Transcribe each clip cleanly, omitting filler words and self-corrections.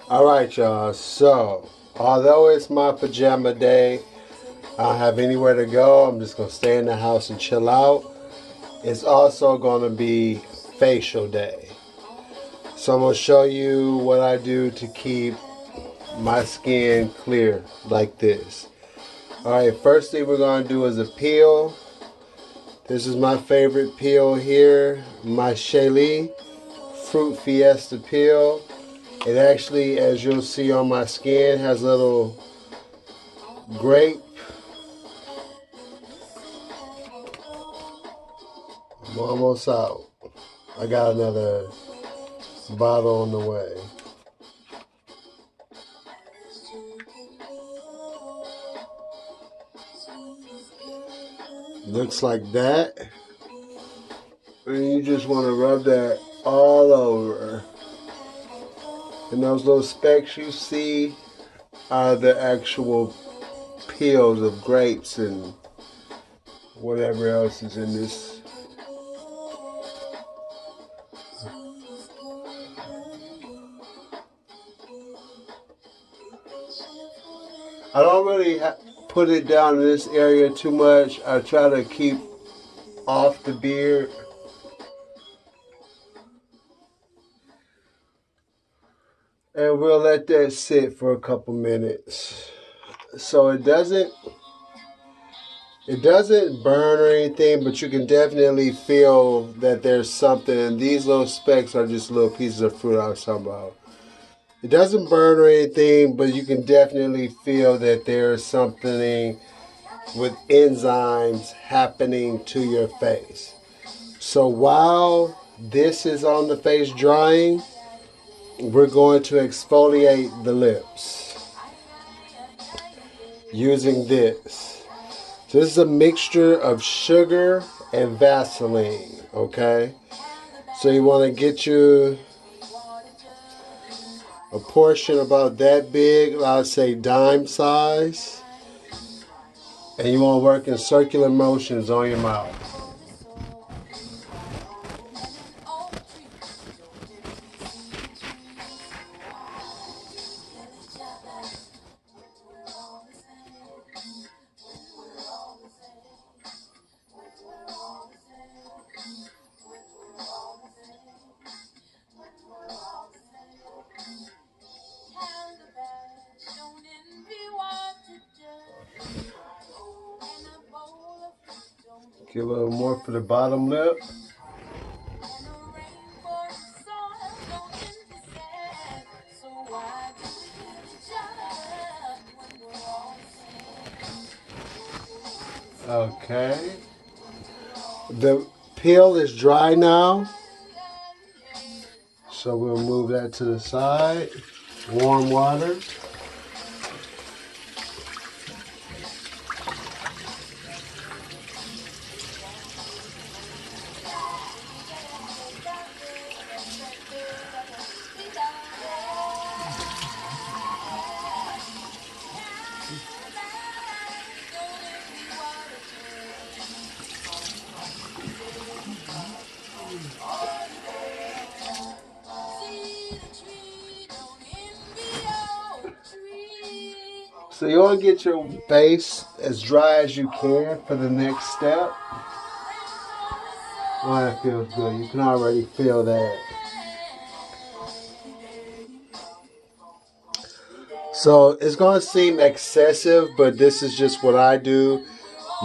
Alright, y'all. So, although it's my pajama day, I don't have anywhere to go. I'm just going to stay in the house and chill out. It's also going to be facial day. So, I'm going to show you what I do to keep my skin clear like this. Alright, first thing we're going to do is a peel. This is my favorite peel here, Mychelie Fruit Fiesta peel. It actually, as you'll see on my skin, has a little grape. I'm almost out. I got another bottle on the way. Looks like that. And you just want to rub that all over. And those little specks you see are the actual peels of grapes and whatever else is in this. I don't really put it down in this area too much. I try to keep off the beard. And we'll let that sit for a couple minutes. So it doesn't burn or anything, but you can definitely feel that there's something. And these little specks are just little pieces of fruit I was talking about. It doesn't burn or anything, but you can definitely feel that there's something with enzymes happening to your face. So while this is on the face drying, we're going to exfoliate the lips using this. So this is a mixture of sugar and Vaseline, okay? So you want to get you a portion about that big, I'd say dime size, and you want to work in circular motions on your mouth. Get a little more for the bottom lip. Okay. The peel is dry now. So we'll move that to the side. Warm water. So you want to get your face as dry as you can for the next step. Oh, that feels good. You can already feel that. So it's going to seem excessive, but this is just what I do.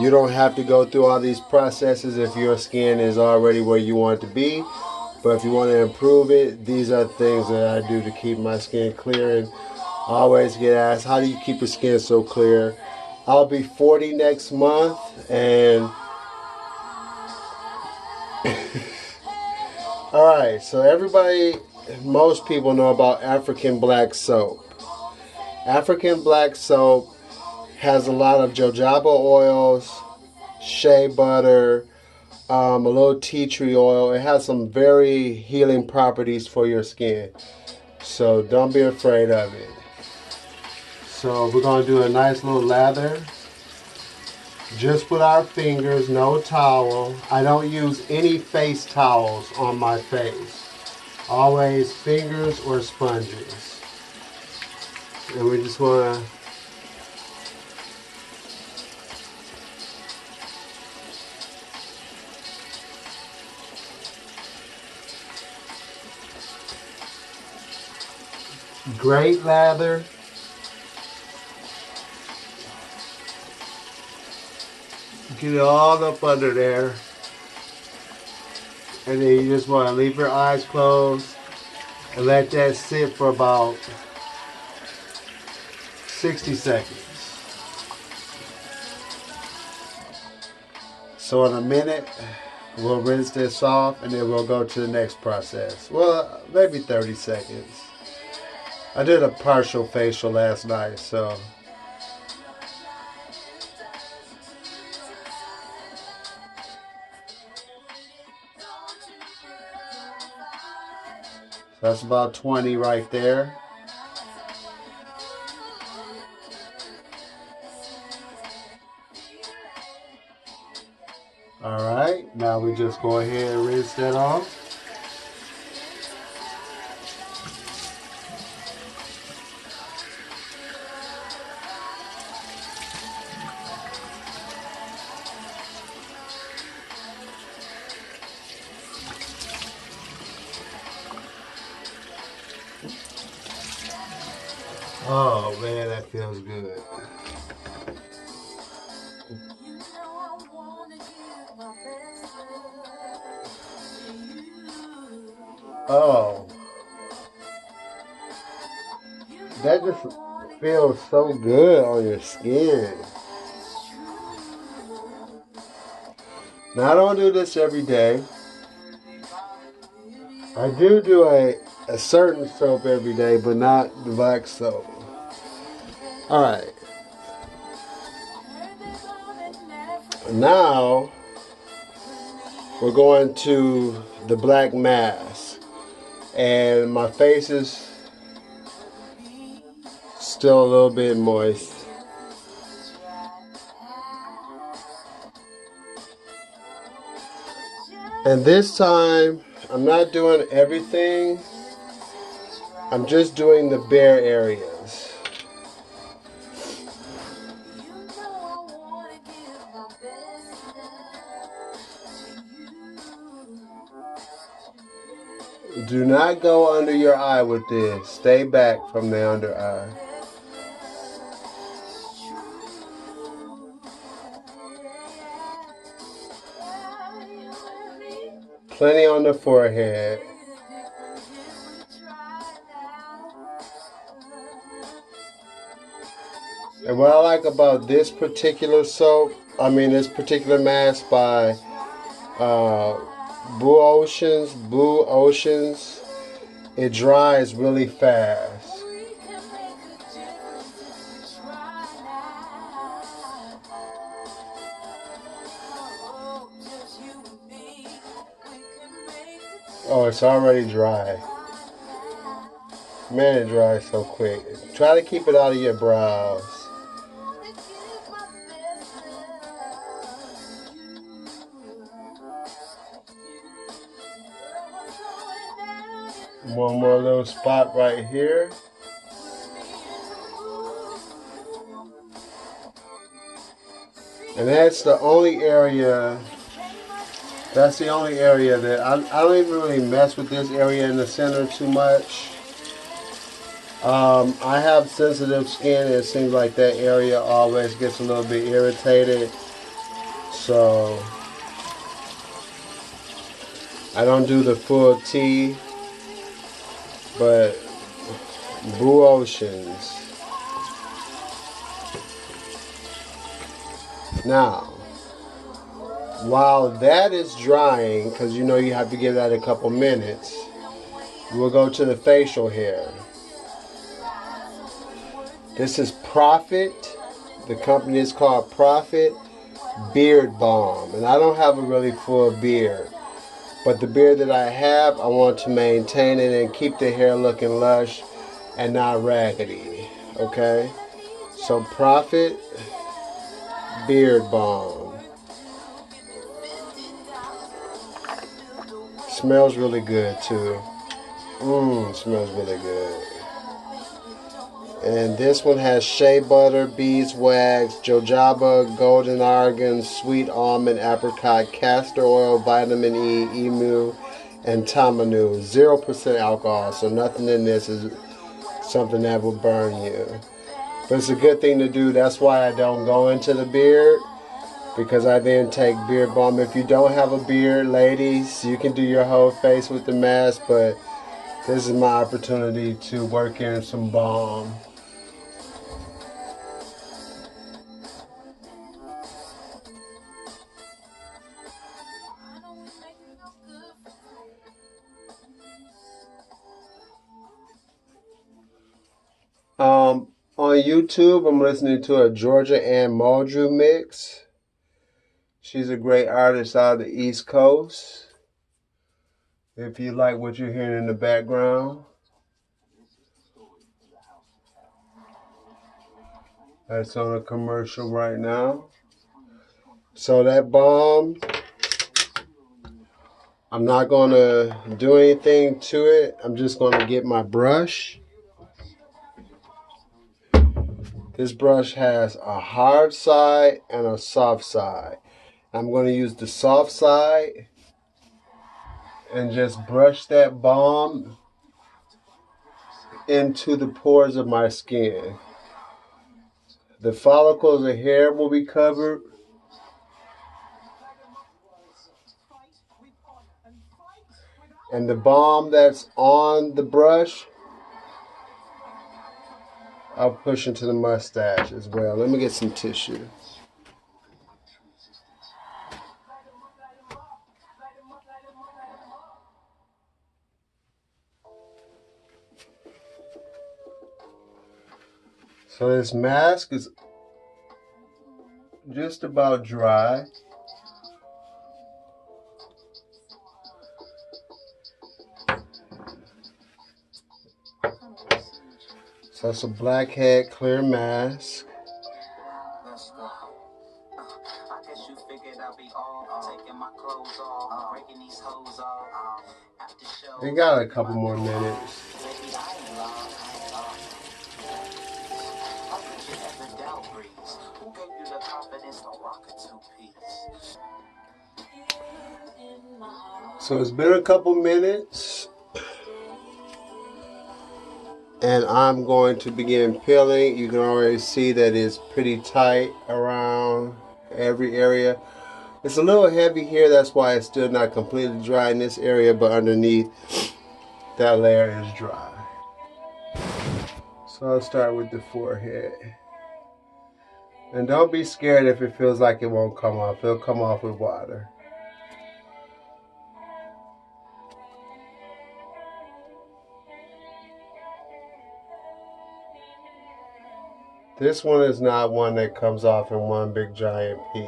You don't have to go through all these processes if your skin is already where you want it to be. But if you want to improve it, these are things that I do to keep my skin clear. And I always get asked, how do you keep your skin so clear? I'll be 40 next month, and alright, so most people know about African black soap. African black soap has a lot of jojoba oils, shea butter, a little tea tree oil. It has some very healing properties for your skin. So don't be afraid of it. So we're going to do a nice little lather. Just with our fingers, no towel. I don't use any face towels on my face. Always fingers or sponges. And we just want to great lather. Get it all up under there. And then you just want to leave your eyes closed and let that sit for about 60 seconds. So in a minute, we'll rinse this off and then we'll go to the next process. Well, maybe 30 seconds. I did a partial facial last night, so. That's about 20 right there. Alright, now we just go ahead and rinse that off. Oh man, that feels good. Oh, that just feels so good on your skin. Now I don't do this every day. I do a certain soap every day, but not the black soap. Alright. Now we're going to the black mask. And my face is still a little bit moist. And this time, I'm not doing everything. I'm just doing the bare areas. Do not go under your eye with this. Stay back from the under eye. Plenty on the forehead. And what I like about this particular soap, this particular mask by BuOcean, it dries really fast. Oh, it's already dry. Man, it dries so quick. Try to keep it out of your brows. One more little spot right here. And that's the only area that I don't even really mess with this area in the center too much. I have sensitive skin and it seems like that area always gets a little bit irritated. So I don't do the full T, but BuOcean's. Now, while that is drying, because you know you have to give that a couple minutes, we'll go to the facial hair. This is Profit. The company is called Profit Beard Balm. And I don't have a really full beard. But the beard that I have, I want to maintain it and keep the hair looking lush and not raggedy. Okay? So Profit Beard Balm. Smells really good too. Smells really good. And this one has shea butter, beeswax, jojoba, golden argan, sweet almond, apricot, castor oil, vitamin E, emu, and tamanu. 0% alcohol, so nothing in this is something that will burn you. But it's a good thing to do. That's why I don't go into the beard, because I then take beard balm. If you don't have a beard, ladies, you can do your whole face with the mask, but this is my opportunity to work in some balm. On YouTube, I'm listening to a Georgia Ann Muldrew mix. She's a great artist out of the East Coast. If you like what you're hearing in the background, that's on a commercial right now. So that balm, I'm not going to do anything to it. I'm just going to get my brush. This brush has a hard side and a soft side. I'm going to use the soft side and just brush that balm into the pores of my skin. The follicles of hair will be covered. And the balm that's on the brush, I'll push into the mustache as well. Let me get some tissue. So this mask is just about dry. So it's a blackhead clear mask. We got a couple more minutes. So it's been a couple minutes, and I'm going to begin peeling. You can already see that it's pretty tight around every area. It's a little heavy here, that's why it's still not completely dry in this area, but underneath that layer is dry. So I'll start with the forehead. And don't be scared if it feels like it won't come off. It'll come off with water. This one is not one that comes off in one big giant piece.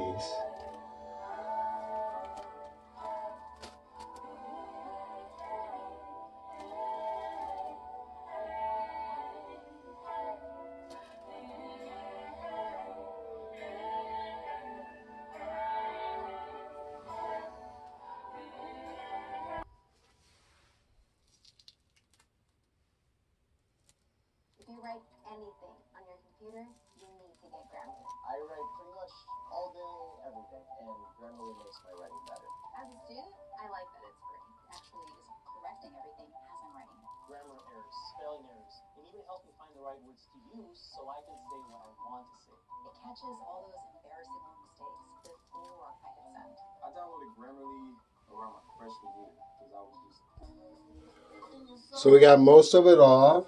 If you write anything on your computer, you need to get Grammarly. I write pretty much all day, every day, and Grammarly makes my writing better. As a student, I like that it's free. It actually is correcting everything as I'm writing. Grammar errors, spelling errors, and even helps me find the right words to use so I can say what I want to say. It catches all those embarrassing little mistakes before I hit send. I downloaded Grammarly around my freshman year because I was just... So we got most of it off.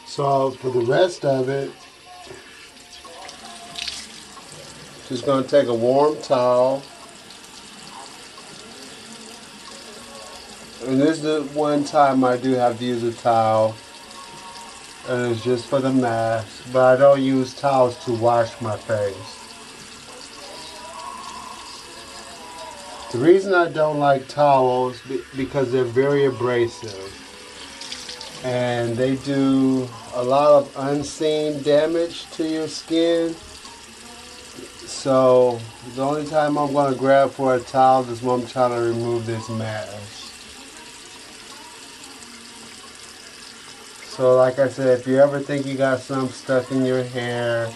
So for the rest of it, just going to take a warm towel. And this is the one time I do have to use a towel. And it's just for the mask. But I don't use towels to wash my face. The reason I don't like towels because they're very abrasive. And they do a lot of unseen damage to your skin. So the only time I'm going to grab for a towel is when I'm trying to remove this mask. So like I said, if you ever think you got something stuck in your hair,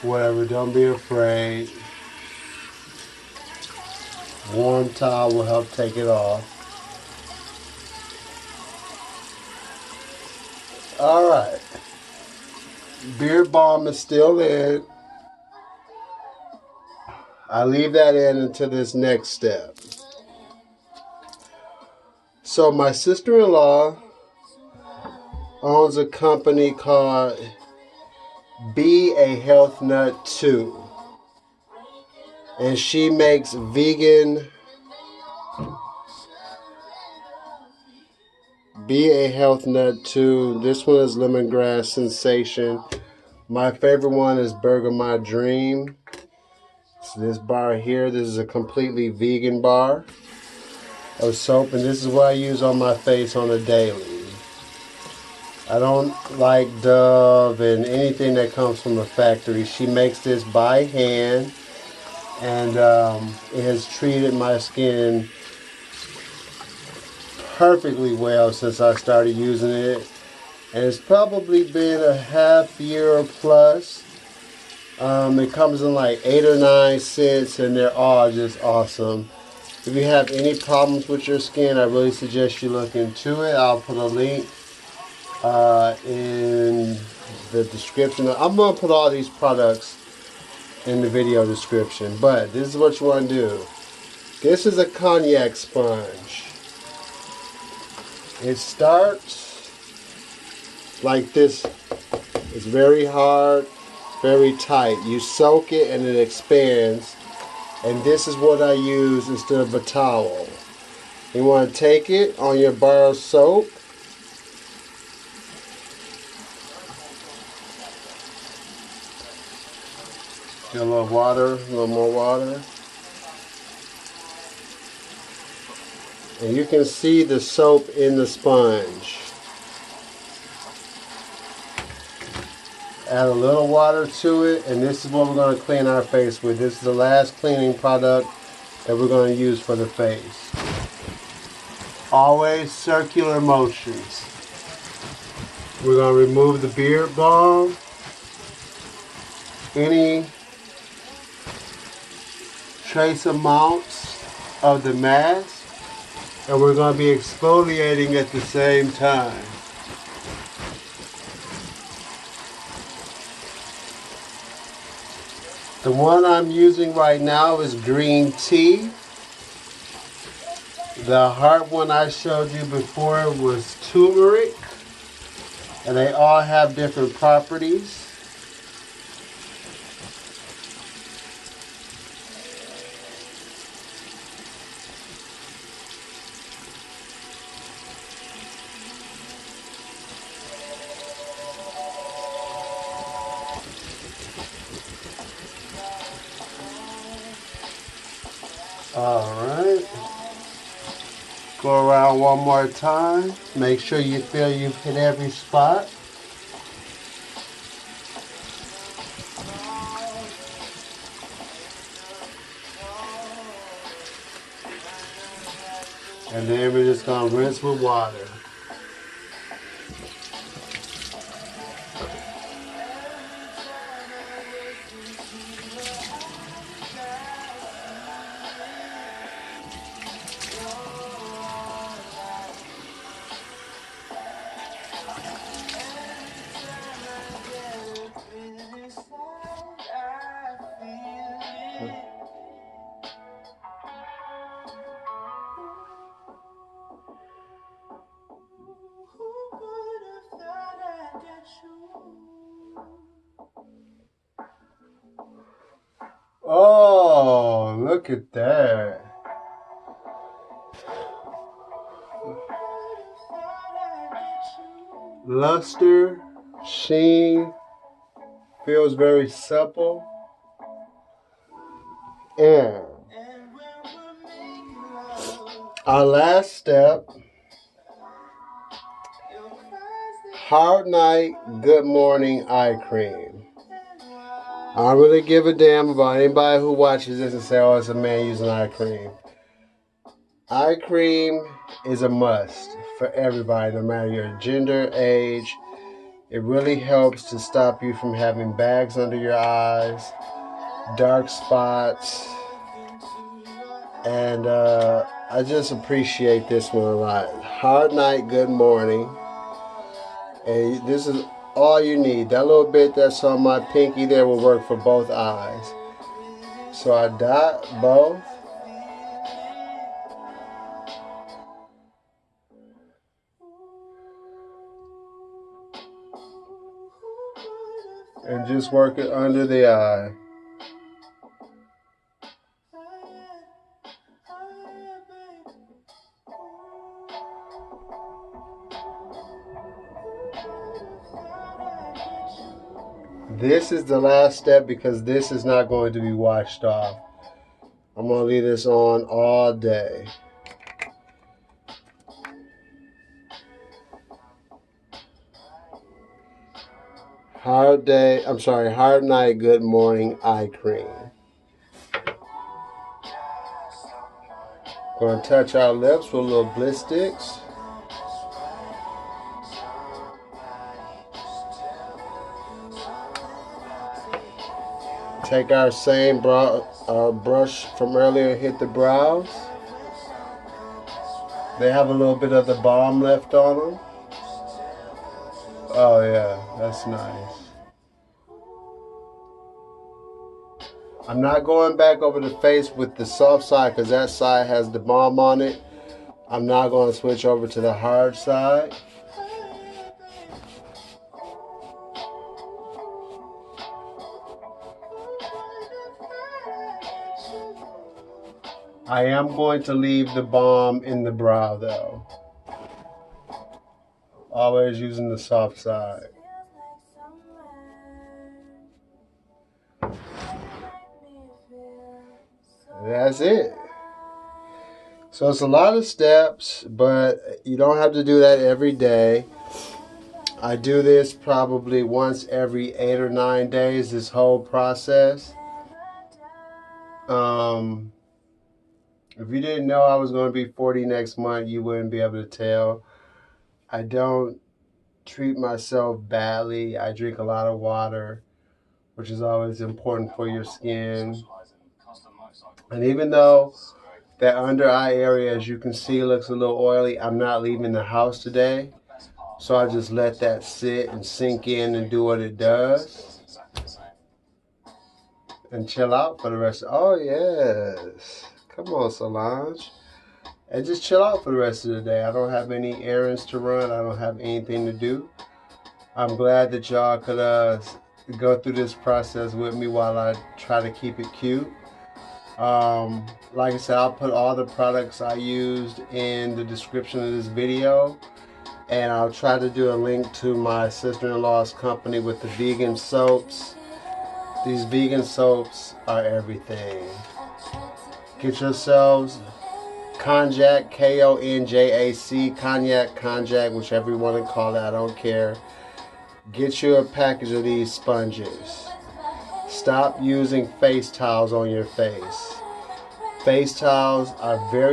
whatever, don't be afraid. Warm towel will help take it off. Alright. Beard balm is still in. I leave that in until this next step. So my sister-in-law owns a company called Be a Health Nut 2. And she makes vegan Be a Health Nut 2. This one is Lemongrass Sensation. My favorite one is Burger My Dream. So this bar here, this is a completely vegan bar of soap, and this is what I use on my face on a daily. I don't like Dove and anything that comes from the factory. She makes this by hand, and it has treated my skin perfectly well since I started using it. And it's probably been a half year or plus. It comes in like 8 or 9 scents, and they're all just awesome. If you have any problems with your skin, I really suggest you look into it. I'll put a link in the description. I'm going to put all these products in the video description, but this is what you want to do. This is a Konjac Sponge. It starts like this. It's very hard, very tight. You soak it and it expands, and this is what I use instead of a towel. You want to take it on your bar of soap, get a little water, a little more water, and you can see the soap in the sponge. Add a little water to it, and this is what we're going to clean our face with. This is the last cleaning product that we're going to use for the face. Always circular motions. We're going to remove the beard balm, any trace amounts of the mask, and we're going to be exfoliating at the same time. The one I'm using right now is green tea. The heart one I showed you before was turmeric, and they all have different properties. Alright, go around one more time. Make sure you feel you've hit every spot. And then we're just going to rinse with water. Oh, look at that. Luster, sheen, feels very supple. And our last step, Hard Night, Good Morning Eye Cream. I don't really give a damn about anybody who watches this and say, oh, it's a man using eye cream. Eye cream is a must for everybody, no matter your gender, age. It really helps to stop you from having bags under your eyes, dark spots, and I just appreciate this one a lot. Hard night, good morning. And this is all you need. That little bit that's on my pinky there will work for both eyes. So I dot both. And just work it under the eye. This is the last step because this is not going to be washed off. I'm going to leave this on all day. Hard night, good morning eye cream. Going to touch our lips with little bliss sticks. Take our same brush from earlier and hit the brows. They have a little bit of the balm left on them. Oh yeah, that's nice. I'm not going back over the face with the soft side because that side has the balm on it. I'm now going to switch over to the hard side. I am going to leave the balm in the brow though. Always using the soft side. That's it. So it's a lot of steps, but you don't have to do that every day. I do this probably once every 8 or 9 days, this whole process. If you didn't know I was going to be 40 next month, you wouldn't be able to tell. I don't treat myself badly. I drink a lot of water, which is always important for your skin. And even though that under eye area, as you can see, looks a little oily, I'm not leaving the house today. So I just let that sit and sink in and do what it does. And chill out for the rest. Oh, yes. Come on, Solange. And just chill out for the rest of the day. I don't have any errands to run. I don't have anything to do. I'm glad that y'all could go through this process with me while I try to keep it cute. Like I said, I'll put all the products I used in the description of this video. And I'll try to do a link to my sister-in-law's company with the vegan soaps. These vegan soaps are everything. Get yourselves Konjac, K-O-N-J-A-C, Konjac, Konjac, whichever you want to call it, I don't care. Get you a package of these sponges. Stop using face towels on your face. Face towels are very